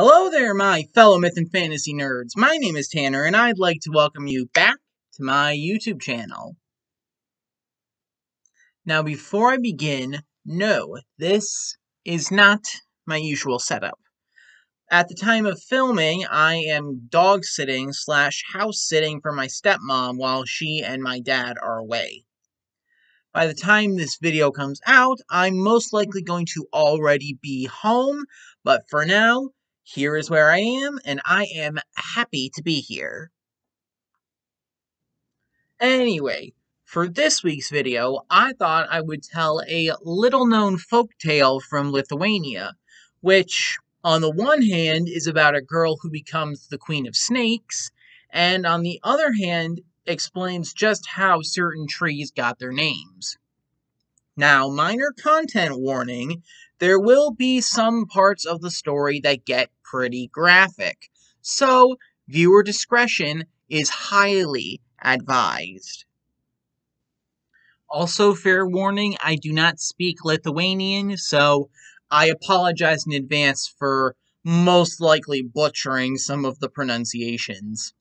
Hello there, my fellow myth and fantasy nerds. My name is Tanner, and I'd like to welcome you back to my YouTube channel. Now, before I begin, no, this is not my usual setup. At the time of filming, I am dog-sitting / house-sitting for my stepmom while she and my dad are away. By the time this video comes out, I'm most likely going to already be home, but for now, here is where I am, and I am happy to be here. Anyway, for this week's video, I thought I would tell a little-known folktale from Lithuania, which, on the one hand, is about a girl who becomes the Queen of Snakes, and on the other hand, explains just how certain trees got their names. Now, minor content warning, there will be some parts of the story that get pretty graphic, so viewer discretion is highly advised. Also, fair warning, I do not speak Lithuanian, so I apologize in advance for most likely butchering some of the pronunciations.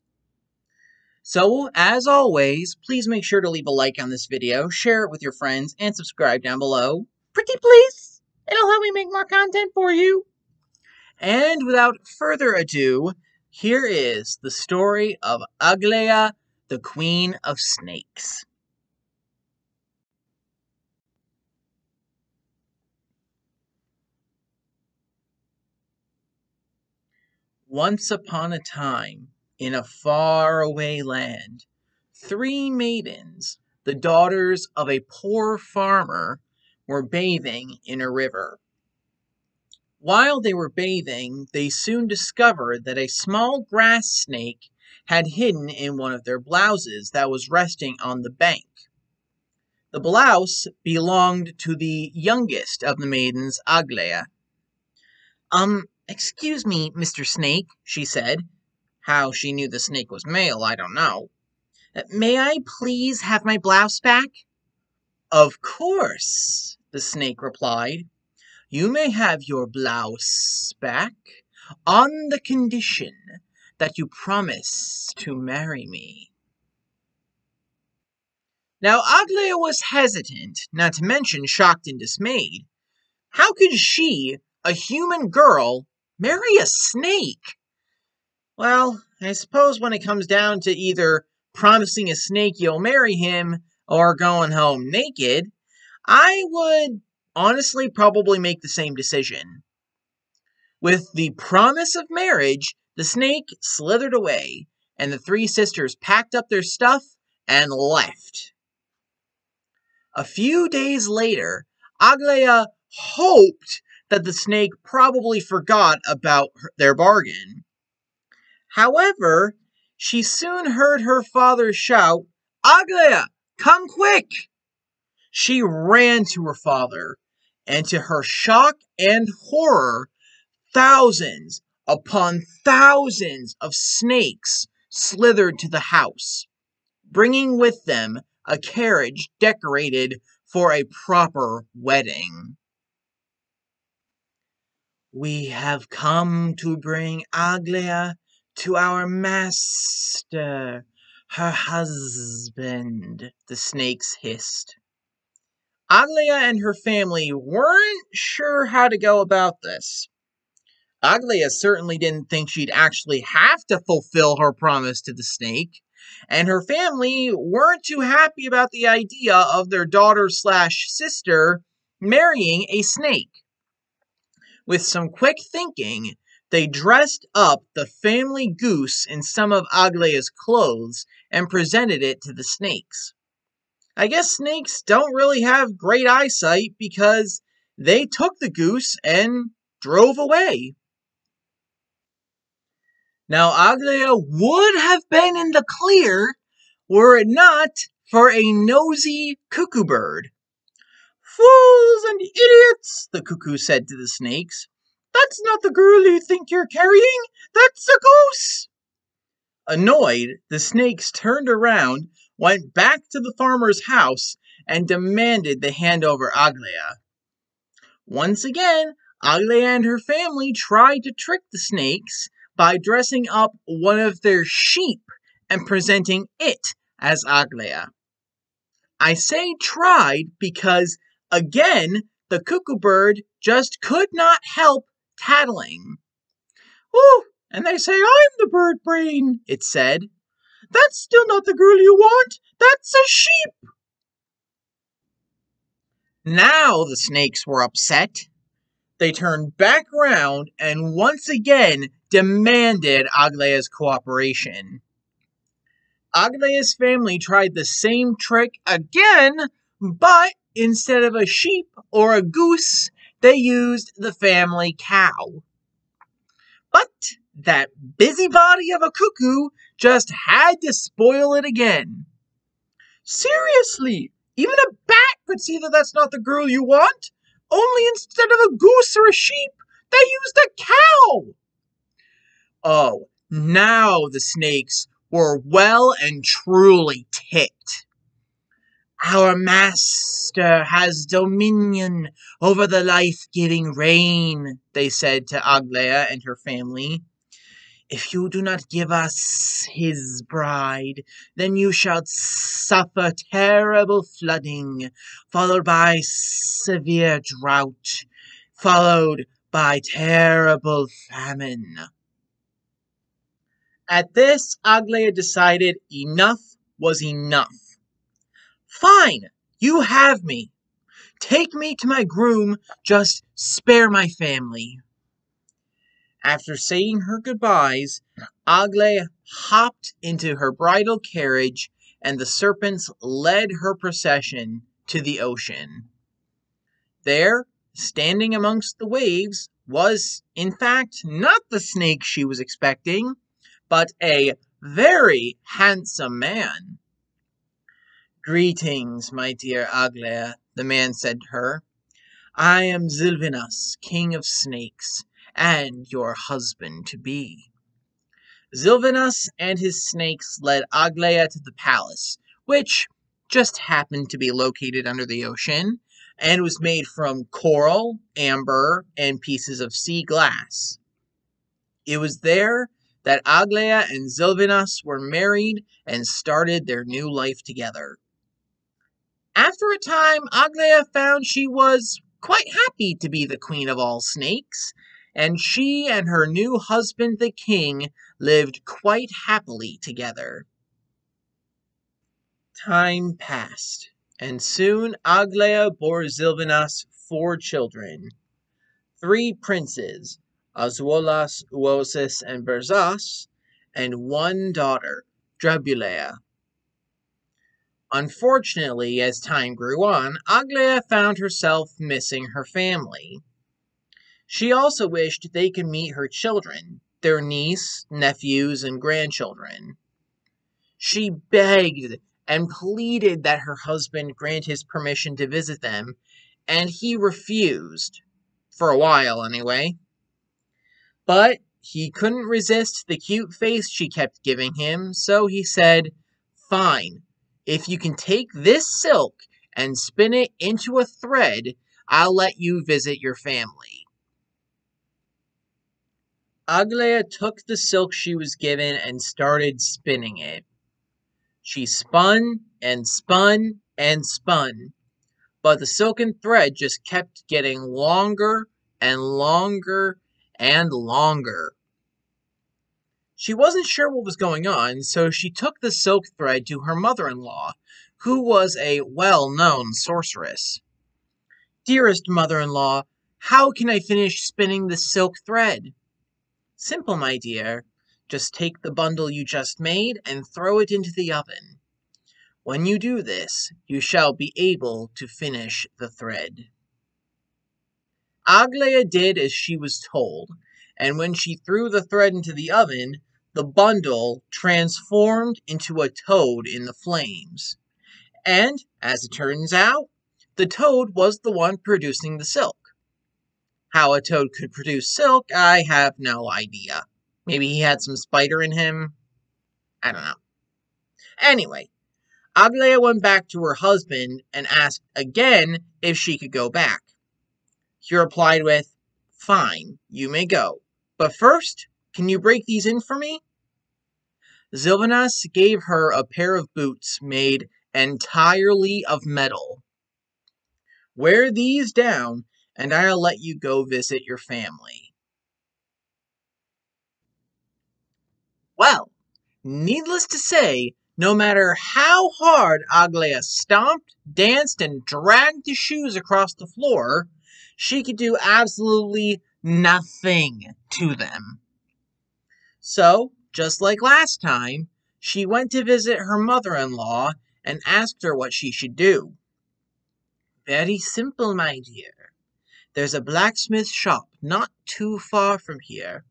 So, as always, please make sure to leave a like on this video, share it with your friends, and subscribe down below. Pretty please! It'll help me make more content for you. And without further ado, here is the story of Eglė, the Queen of Snakes. Once upon a time, in a faraway land, 3 maidens, the daughters of a poor farmer, were bathing in a river. While they were bathing, they soon discovered that a small grass snake had hidden in one of their blouses that was resting on the bank. The blouse belonged to the youngest of the maidens, Eglė. Excuse me, Mr. Snake, she said. How she knew the snake was male, I don't know. May I please have my blouse back? Of course, the snake replied. You may have your blouse back on the condition that you promise to marry me. Now, Eglė was hesitant, not to mention shocked and dismayed. How could she, a human girl, marry a snake? Well, I suppose when it comes down to either promising a snake you'll marry him or going home naked, I would honestly probably make the same decision. With the promise of marriage, the snake slithered away, and the 3 sisters packed up their stuff and left. A few days later, Eglė hoped that the snake probably forgot about their bargain. However, she soon heard her father shout, "Eglė, come quick!" She ran to her father, and to her shock and horror, thousands upon thousands of snakes slithered to the house, bringing with them a carriage decorated for a proper wedding. We have come to bring Eglė to our master, her husband, the snakes hissed. Eglė and her family weren't sure how to go about this. Eglė certainly didn't think she'd actually have to fulfill her promise to the snake, and her family weren't too happy about the idea of their daughter / sister marrying a snake. With some quick thinking, they dressed up the family goose in some of Eglė's clothes and presented it to the snakes. I guess snakes don't really have great eyesight because they took the goose and drove away. Now, Eglė would have been in the clear were it not for a nosy cuckoo bird. "Fools and idiots," the cuckoo said to the snakes. "That's not the girl you think you're carrying. That's a goose." Annoyed, the snakes turned around, went back to the farmer's house, and demanded they hand over Eglė. Once again, Eglė and her family tried to trick the snakes by dressing up one of their sheep and presenting it as Eglė. I say tried because, again, the cuckoo bird just could not help tattling. "Oh, and they say I'm the bird brain," it said. "That's still not the girl you want. That's a sheep." Now the snakes were upset. They turned back around and once again demanded Eglė's cooperation. Eglė's family tried the same trick again, but instead of a sheep or a goose, they used the family cow. But that busybody of a cuckoo just had to spoil it again. "Seriously, even a bat could see that that's not the girl you want. Only instead of a goose or a sheep, they used a cow." Oh, now the snakes were well and truly ticked. "Our master has dominion over the life-giving rain," they said to Eglė and her family. "If you do not give us his bride, then you shall suffer terrible flooding, followed by severe drought, followed by terrible famine." At this, Eglė decided enough was enough. "Fine, you have me. Take me to my groom, just spare my family." After saying her goodbyes, Eglė hopped into her bridal carriage, and the serpents led her procession to the ocean. There, standing amongst the waves, was, in fact, not the snake she was expecting, but a very handsome man. "Greetings, my dear Eglė," the man said to her. "I am Zilvinas, king of snakes, and your husband-to-be." Zilvinas and his snakes led Eglė to the palace, which just happened to be located under the ocean, and was made from coral, amber, and pieces of sea glass. It was there that Eglė and Zilvinas were married and started their new life together. After a time, Eglė found she was quite happy to be the queen of all snakes, and she and her new husband, the king, lived quite happily together. Time passed, and soon Eglė bore Zilvinas 4 children. 3 princes, Azuolas, Uosis, and Berzas, and 1 daughter, Drabulea. Unfortunately, as time grew on, Eglė found herself missing her family. She also wished they could meet her children, their niece, nephews, and grandchildren. She begged and pleaded that her husband grant his permission to visit them, and he refused. For a while, anyway. But he couldn't resist the cute face she kept giving him, so he said, "Fine, if you can take this silk and spin it into a thread, I'll let you visit your family." Eglė took the silk she was given and started spinning it. She spun and spun and spun, but the silken thread just kept getting longer and longer and longer. She wasn't sure what was going on, so she took the silk thread to her mother-in-law, who was a well-known sorceress. "Dearest mother-in-law, how can I finish spinning the silk thread?" "Simple, my dear. Just take the bundle you just made and throw it into the oven. When you do this, you shall be able to finish the thread." Eglė did as she was told, and when she threw the thread into the oven, the bundle transformed into a toad in the flames. And, as it turns out, the toad was the one producing the silk. How a toad could produce silk, I have no idea. Maybe he had some spider in him? I don't know. Anyway, Eglė went back to her husband and asked again if she could go back. He replied with, Fine, you may go. But first, can you break these in for me? Sylvanas gave her a pair of boots made entirely of metal. Wear these down, and I'll let you go visit your family. Well, needless to say, no matter how hard Aglaia stomped, danced, and dragged the shoes across the floor, she could do absolutely nothing to them. So, just like last time, she went to visit her mother-in-law and asked her what she should do. Very simple, my dear. There's a blacksmith shop not too far from here.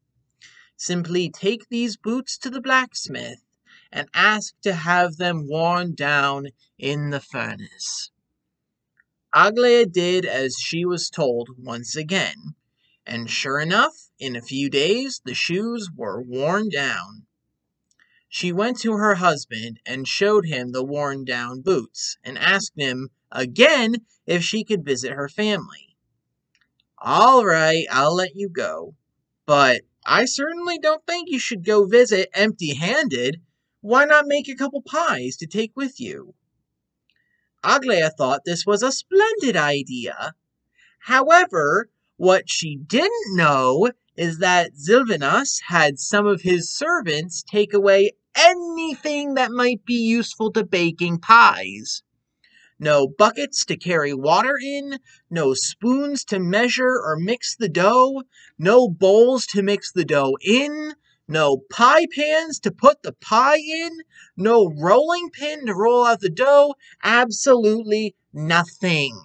Simply take these boots to the blacksmith and ask to have them worn down in the furnace. Aglaia did as she was told once again, and sure enough, in a few days the shoes were worn down. She went to her husband and showed him the worn down boots and asked him again if she could visit her family. All right, I'll let you go. But I certainly don't think you should go visit empty-handed. Why not make a couple pies to take with you? Aglaia thought this was a splendid idea. However, what she didn't know is that Sylvanas had some of his servants take away anything that might be useful to baking pies. No buckets to carry water in, no spoons to measure or mix the dough, no bowls to mix the dough in, no pie pans to put the pie in, no rolling pin to roll out the dough, absolutely nothing.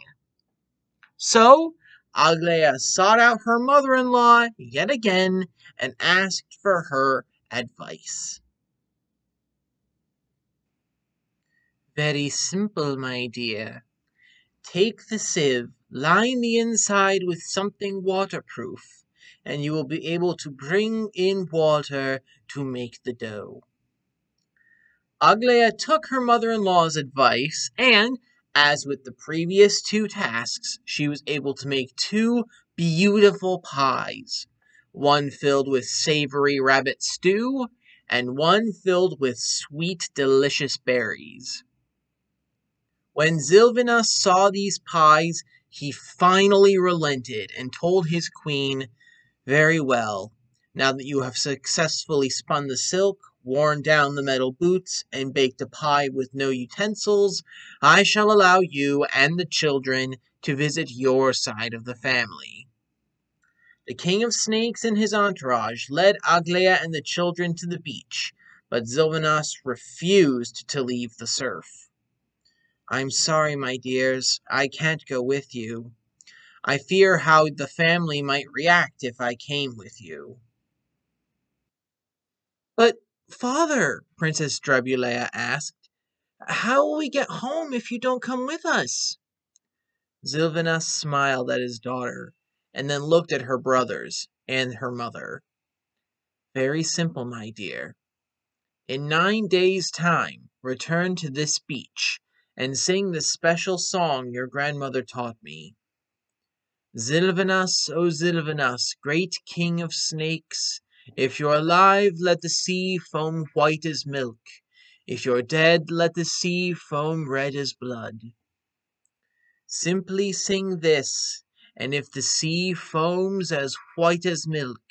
So, Aglaia sought out her mother-in-law yet again and asked for her advice. Very simple, my dear. Take the sieve, line the inside with something waterproof, and you will be able to bring in water to make the dough. Aglaia took her mother-in-law's advice, and, as with the previous two tasks, she was able to make two beautiful pies, one filled with savory rabbit stew, and one filled with sweet, delicious berries. When Sylvanas saw these pies, he finally relented and told his queen, very well, now that you have successfully spun the silk, worn down the metal boots, and baked a pie with no utensils, I shall allow you and the children to visit your side of the family. The king of snakes and his entourage led Aglaia and the children to the beach, but Sylvanas refused to leave the surf. I'm sorry, my dears, I can't go with you. I fear how the family might react if I came with you. But, father, Princess Drabulea asked, how will we get home if you don't come with us? Sylvanas smiled at his daughter, and then looked at her brothers and her mother. Very simple, my dear. In 9 days' time, return to this beach and sing the special song your grandmother taught me. Sylvanas, O Sylvanas, great king of snakes, if you're alive, let the sea foam white as milk. If you're dead, let the sea foam red as blood. Simply sing this, and if the sea foams as white as milk,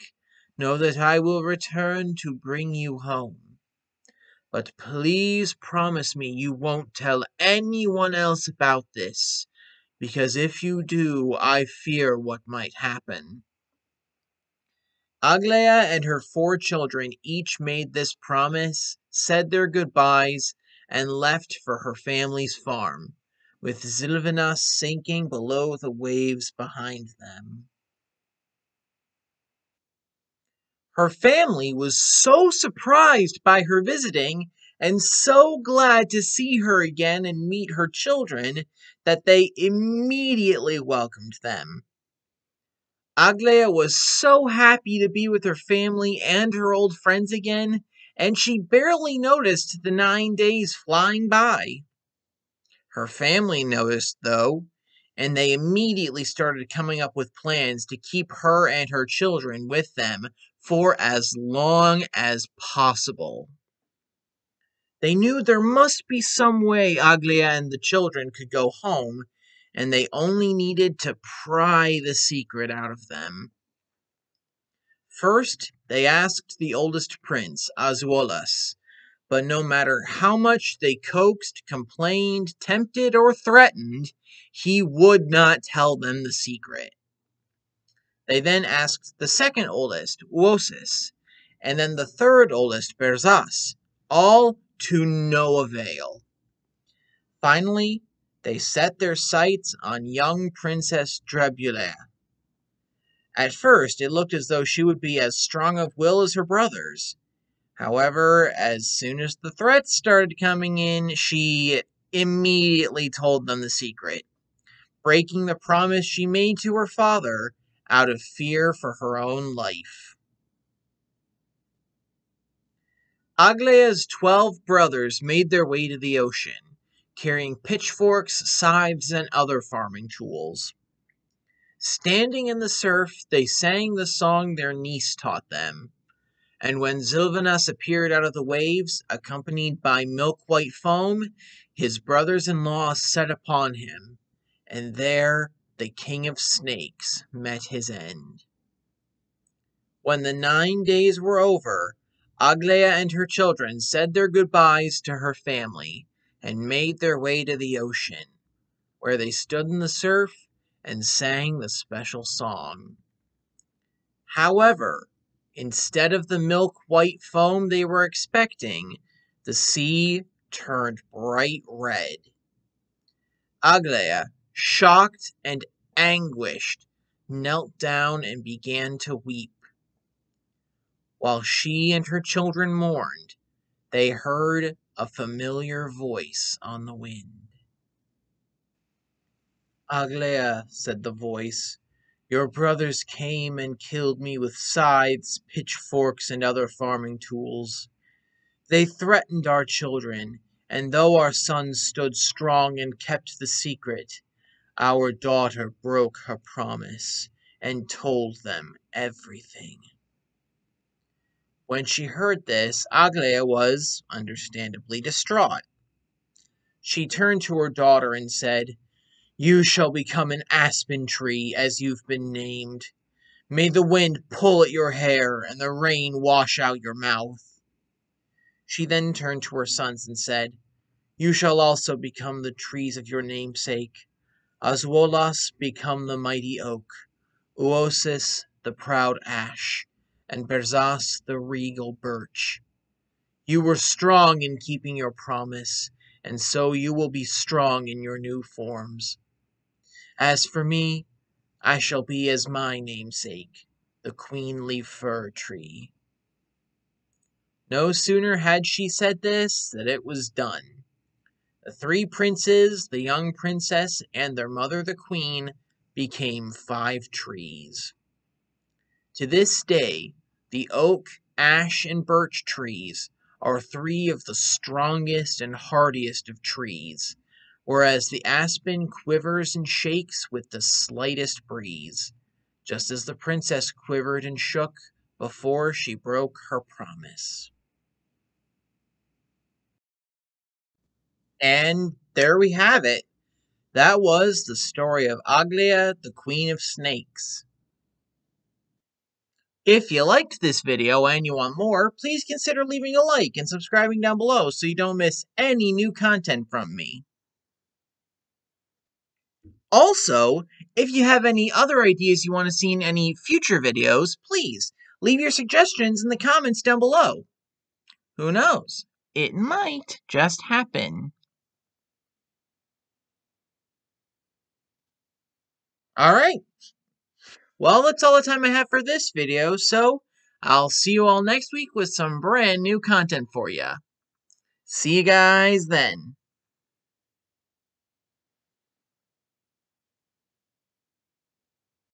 know that I will return to bring you home. But please promise me you won't tell anyone else about this, because if you do, I fear what might happen. Aglaia and her 4 children each made this promise, said their goodbyes, and left for her family's farm, with Sylvanas sinking below the waves behind them. Her family was so surprised by her visiting and so glad to see her again and meet her children that they immediately welcomed them. Aglaia was so happy to be with her family and her old friends again, and she barely noticed the 9 days flying by. Her family noticed, though. and they immediately started coming up with plans to keep her and her children with them for as long as possible. They knew there must be some way Aglia and the children could go home, and they only needed to pry the secret out of them. First, they asked the oldest prince, Azuolas, but no matter how much they coaxed, complained, tempted, or threatened, he would not tell them the secret. They then asked the second oldest, Uosis, and then the third oldest, Berzas, all to no avail. Finally, they set their sights on young Princess Drebulea. At first, it looked as though she would be as strong of will as her brothers. However, as soon as the threats started coming in, she immediately told them the secret, breaking the promise she made to her father out of fear for her own life. Aglea's 12 brothers made their way to the ocean, carrying pitchforks, scythes, and other farming tools. Standing in the surf, they sang the song their niece taught them. And when Zilvanas appeared out of the waves, accompanied by milk-white foam, his brothers-in-law set upon him, and there the king of snakes met his end. When the 9 days were over, Aglaya and her children said their goodbyes to her family and made their way to the ocean, where they stood in the surf and sang the special song. However, instead of the milk-white foam they were expecting, the sea turned bright red. Aglaya, shocked and anguished, knelt down and began to weep. While she and her children mourned, they heard a familiar voice on the wind. "Aglaya," said the voice, "your brothers came and killed me with scythes, pitchforks, and other farming tools. They threatened our children, and though our son stood strong and kept the secret, our daughter broke her promise and told them everything." When she heard this, Aglaya was, understandably, distraught. She turned to her daughter and said, "You shall become an aspen tree, as you've been named. May the wind pull at your hair and the rain wash out your mouth." She then turned to her sons and said, "You shall also become the trees of your namesake. Azuolas become the mighty oak, Uosis the proud ash, and Berzas the regal birch. You were strong in keeping your promise, and so you will be strong in your new forms. As for me, I shall be as my namesake, the queenly fir tree." No sooner had she said this than it was done. The 3 princes, the young princess, and their mother the queen became 5 trees. To this day, the oak, ash, and birch trees are 3 of the strongest and hardiest of trees, whereas the aspen quivers and shakes with the slightest breeze, just as the princess quivered and shook before she broke her promise. And there we have it. That was the story of Aglia, the Queen of Snakes. If you liked this video and you want more, please consider leaving a like and subscribing down below so you don't miss any new content from me. Also, if you have any other ideas you want to see in any future videos, please leave your suggestions in the comments down below. Who knows? It might just happen. Alright. Well, that's all the time I have for this video, so I'll see you all next week with some brand new content for you. See you guys then.